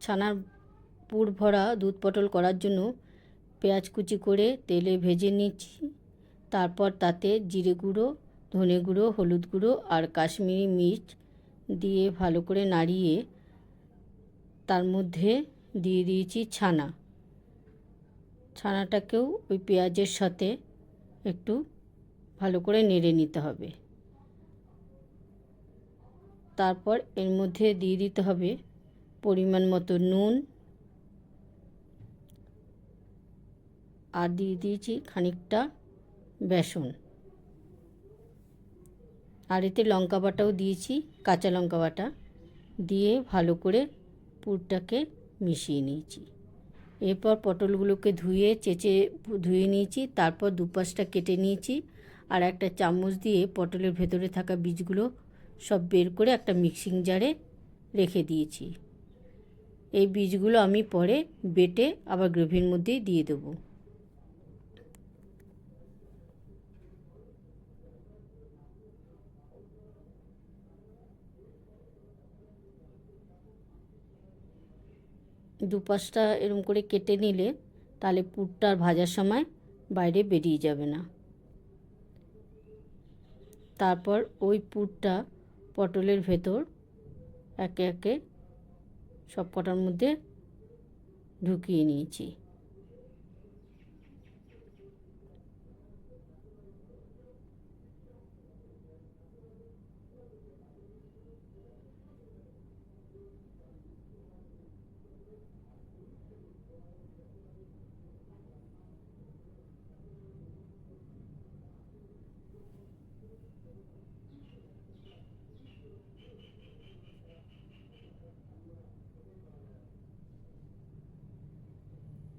ছানার পুর ভরা দুধ পটল করার জন্য পেঁয়াজ কুচি করে তেলে ভেজে নিচ্ছি। তারপর তাতে জিরে গুঁড়ো, ধনে গুঁড়ো, হলুদ গুঁড়ো আর কাশ্মীরি মির্চ দিয়ে ভালো করে নাড়িয়ে তার মধ্যে দিয়ে দিয়েছি ছানাটাকেও ওই পেঁয়াজের সাথে একটু ভালো করে নেড়ে নিতে হবে। তারপর এর মধ্যে দিয়ে দিতে হবে পরিমাণ মতো নুন, আর দিয়ে দিয়েছি খানিকটা বেসন, আর এতে লঙ্কা বাটাও দিয়েছি, কাঁচা লঙ্কা বাটা দিয়ে ভালো করে পুরটাকে মিশিয়ে নিয়েছি। এরপর পটলগুলোকে ধুয়ে নিয়েছি। তারপর দুপাশটা কেটে নিয়েছি, আর একটা চামচ দিয়ে পটলের ভেতরে থাকা বীজগুলো সব বের করে একটা মিক্সিং জারে রেখে দিয়েছি। এই বীজগুলো আমি পরে বেটে আবার গ্রেভির মধ্যেই দিয়ে দেবো। দুপাশটা এরকম করে কেটে নিলে তাহলে পুরটা ভাজার সময় বাইরে বেরিয়ে যাবে না। তারপর ওই পুরটা পটলের ভেতর একে একে সব কটার মধ্যে ঢুকিয়ে নিয়েছি।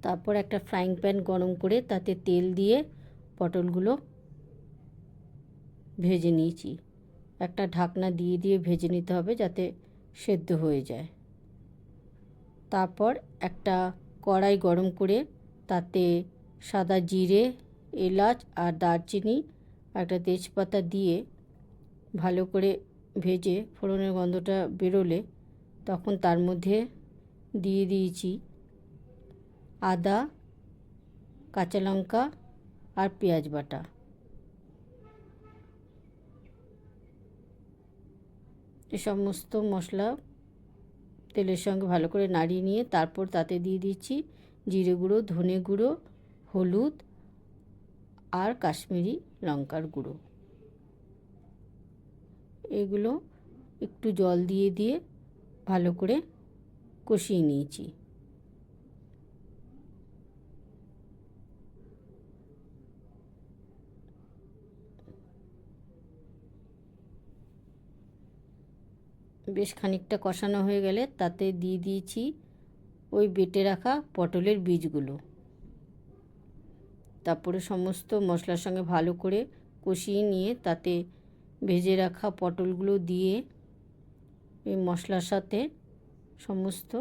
তারপর একটা ফ্রাইং প্যান গরম করে তাতে তেল দিয়ে পটলগুলো ভেজে নিয়েছি। একটা ঢাকনা দিয়ে ভেজে নিতে হবে যাতে সেদ্ধ হয়ে যায়। তারপর একটা কড়াই গরম করে তাতে সাদা জিরে, এলাচ আর দারচিনি, একটা তেজপাতা দিয়ে ভালো করে ভেজে ফোড়নের গন্ধটা বেরোলে তখন তার মধ্যে দিয়ে দিয়েছি আদা, কাঁচা লঙ্কা আর পেঁয়াজ বাটা। এ সমস্ত মশলা তেলের সঙ্গে ভালো করে নাড়িয়ে নিয়ে তারপর তাতে দিয়ে দিচ্ছি জিরে গুঁড়ো, ধনে গুঁড়ো, হলুদ আর কাশ্মীরি লঙ্কার গুঁড়ো। এগুলো একটু জল দিয়ে ভালো করে কষিয়ে নিয়েছি। বেশ খানিকটা কষানো হয়ে গেলে তাতে দিয়ে দিয়েছি ওই বেটে রাখা পটলের বীজগুলো। তারপরে সমস্ত মশলার সঙ্গে ভালো করে কষিয়ে নিয়ে তাতে ভেজে রাখা পটলগুলো দিয়ে এই মশলার সাথে সমস্ত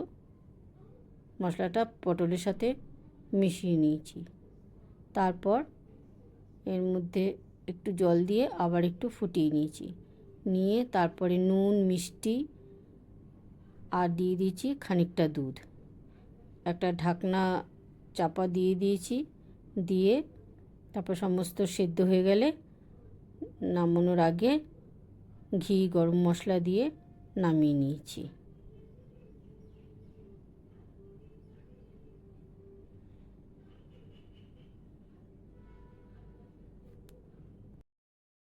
মশলাটা পটলের সাথে মিশিয়ে নিয়েছি। তারপর এর মধ্যে একটু জল দিয়ে আবার একটু ফুটিয়ে নিয়েছি। নিয়ে তারপরে নুন, মিষ্টি আর দিয়ে দিয়েছি খানিকটা দুধ। একটা ঢাকনা চাপা দিয়েছি। দিয়ে তারপর সমস্ত সেদ্ধ হয়ে গেলে নামানোর আগে ঘি, গরম মশলা দিয়ে নামিয়ে নিয়েছি।